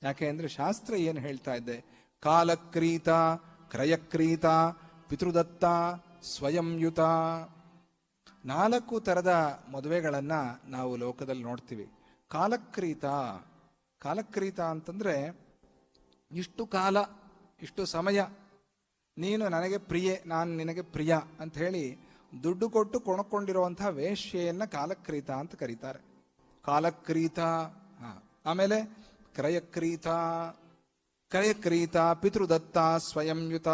ಯಾಕೆ ಅಂದ್ರೆ ಶಾಸ್ತ್ರ ಏನು ಹೇಳ್ತಾ ಇದೆ? ಕಾಲಕ್ರೀತ, ಕ್ರಯಕ್ರೀತ, ಪಿತೃದತ್ತ, ಸ್ವಯಂಯುತ. 4 ತರದ ಮದುವೆಗಳನ್ನ ನಾವು ಲೋಕದಲ್ಲಿ ನೋಡ್ತೀವಿ. ಕಾಲಕ್ರೀತ, ಕಾಲಕ್ರೀತ ಅಂತಂದ್ರೆ ಇಷ್ಟು ಕಾಲ, ಇಷ್ಟು ಸಮಯ ನೀನು ನನಗೆ ಪ್ರಿಯೆ, ನಾನು ನಿನಗೆ ಪ್ರಿಯ ಅಂತ ಹೇಳಿ ದುಡ್ಡು ಕೊಟ್ಟು ಕೊಣಕೊಂಡಿರುವಂತಹ ವೇಶ್ಯೆಯನ್ನ ಕಾಲಕ್ರೀತ ಅಂತ ಕರೀತಾರೆ. ಕಾಲಕ್ರೀತ. ಆಮೇಲೆ ಕ್ರಯಕ್ರೀತ. ಕ್ರಯಕ್ರೀತ, ಪಿತೃದತ್ತ, ಸ್ವಯಂಯುತ,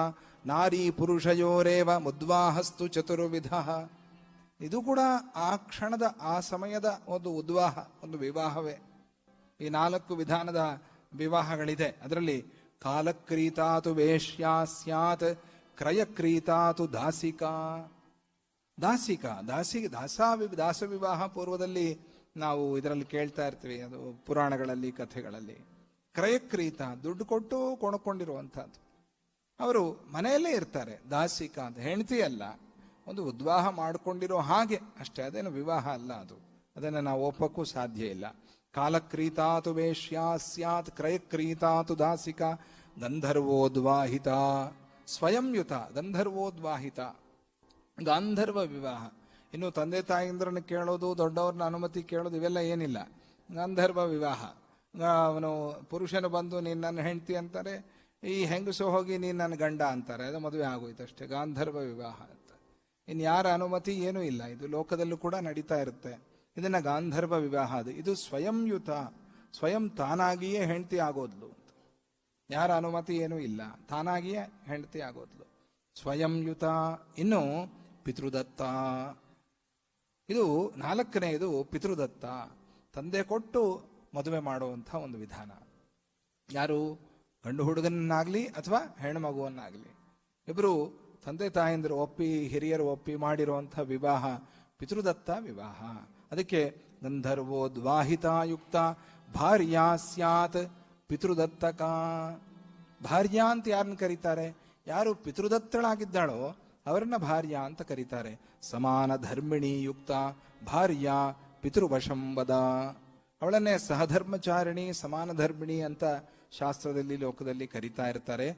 ನಾರಿ ಪುರುಷಯೋರೇವ ಮುದ್ವಾಹಸ್ತು ಚತುರ್ವಿಧ. ಇದು ಕೂಡ ಆ ಕ್ಷಣದ, ಆ ಸಮಯದ ಒಂದು ಉದ್ವಾಹ, ಒಂದು ವಿವಾಹವೇ. ಈ 4 ವಿಧಾನದ ವಿವಾಹಗಳಿದೆ. ಅದರಲ್ಲಿ ಕಾಲಕ್ರೀತಾತು ವೇಶ್ಯಾ ಸ್ಯಾತ್, ಕ್ರಯಕ್ರೀತಾತು ದಾಸಿಕಾ. ದಾಸಿಕಾ, ದಾಸ ವಿವಾಹ ಪೂರ್ವದಲ್ಲಿ ನಾವು ಇದರಲ್ಲಿ ಕೇಳ್ತಾ ಇರ್ತೀವಿ, ಅದು ಪುರಾಣಗಳಲ್ಲಿ, ಕಥೆಗಳಲ್ಲಿ. ಕ್ರಯಕ್ರೀತ, ದುಡ್ಡು ಕೊಟ್ಟು ಕೊಂಡುಕೊಂಡಿರುವಂತಹದ್ದು. ಅವರು ಮನೆಯಲ್ಲೇ ಇರ್ತಾರೆ. ದಾಸಿಕಾ ಅಂತ ಹೆಂಡತಿ ಅಲ್ಲ, ಒಂದು ಉದ್ವಾಹ ಮಾಡಿಕೊಂಡಿರೋ ಹಾಗೆ ಅಷ್ಟೇ, ಅದೇನು ವಿವಾಹ ಅಲ್ಲ ಅದು. ಅದನ್ನು ನಾವು ಒಪ್ಪಕ್ಕೂ ಸಾಧ್ಯ ಇಲ್ಲ. ಕಾಲಕ್ರೀತಾತು ವೇಶ್ಯಾ ಸ್ಯಾತ್, ಕ್ರಯಕ್ರೀತಾತು ದಾಸಿಕಾ, ಗಂಧರ್ವೋದ್ವಾಹಿತ, ಸ್ವಯಂಯುತ, ಗಂಧರ್ವೋದ್ವಾಹಿತ, ಗಾಂಧರ್ವ ವಿವಾಹ. ಇನ್ನು ತಂದೆ ತಾಯಿಂದ್ರನ್ನ ಕೇಳೋದು, ದೊಡ್ಡವ್ರನ್ನ ಅನುಮತಿ ಕೇಳೋದು, ಇವೆಲ್ಲ ಏನಿಲ್ಲ. ಗಾಂಧರ್ವ ವಿವಾಹ. ಅವನು ಪುರುಷನು ಬಂದು ನೀನು ನನ್ನ ಹೆಂಡತಿ ಅಂತಾರೆ, ಈ ಹೆಂಗಸು ಹೋಗಿ ನೀನು ನನ್ನ ಗಂಡ ಅಂತಾರೆ. ಅದು ಮದುವೆ ಆಗೋಯ್ತು ಅಷ್ಟೇ. ಗಾಂಧರ್ವ ವಿವಾಹ ಅಂತ. ಇನ್ಯಾರ ಅನುಮತಿ ಏನೂ ಇಲ್ಲ. ಇದು ಲೋಕದಲ್ಲೂ ಕೂಡ ನಡೀತಾ ಇರುತ್ತೆ. ಇದನ್ನ ಗಾಂಧರ್ವ ವಿವಾಹ. ಇದು ಸ್ವಯಂಯುತ, ಸ್ವಯಂ ತಾನಾಗಿಯೇ ಹೆಂಡತಿ ಆಗೋದ್ಲು ಅಂತ. ಯಾರ ಅನುಮತಿ ಏನೂ ಇಲ್ಲ, ತಾನಾಗಿಯೇ ಹೆಂಡತಿ ಆಗೋದ್ಲು, ಸ್ವಯಂಯುತ. ಇನ್ನು ಪಿತೃದತ್ತ, ಇದು 4ನೇದು. ಪಿತೃದತ್ತ, ತಂದೆ ಕೊಟ್ಟು ಮದುವೆ ಮಾಡುವಂಥ ಒಂದು ವಿಧಾನ. ಯಾರು? ಗಂಡು ಹುಡುಗನನ್ನಾಗ್ಲಿ ಅಥವಾ ಹೆಣ್ಣು ಮಗುವನ್ನಾಗ್ಲಿ, ಇಬ್ರು ತಂದೆ ತಾಯಂದಿರು ಒಪ್ಪಿ, ಹಿರಿಯರು ಒಪ್ಪಿ ಮಾಡಿರುವಂಥ ವಿವಾಹ ಪಿತೃದತ್ತ ವಿವಾಹ. ಅದಕ್ಕೆ ಗಂಧರ್ವೋದ್ವಾಹಿತ ಯುಕ್ತ ಭಾರ್ಯಾ ಸ್ಯಾತ್ ಪಿತೃದತ್ತಕ. ಭಾರ್ಯ ಅಂತ ಯಾರನ್ನ ಕರೀತಾರೆ? ಯಾರು ಪಿತೃದತ್ತಳಾಗಿದ್ದಾಳೋ ಅವರನ್ನ ಭಾರ್ಯ ಅಂತ ಕರೀತಾರೆ. ಸಮಾನ ಧರ್ಮಿಣಿ ಯುಕ್ತ ಭಾರ್ಯ ಪಿತೃವಶಂವದ. ಅವಳನ್ನೇ ಸಹಧರ್ಮಚಾರಿಣಿ, ಸಮಾನ ಧರ್ಮಿಣಿ ಅಂತ ಶಾಸ್ತ್ರದಲ್ಲಿ, ಲೋಕದಲ್ಲಿ ಕರೀತಾ ಇರ್ತಾರೆ.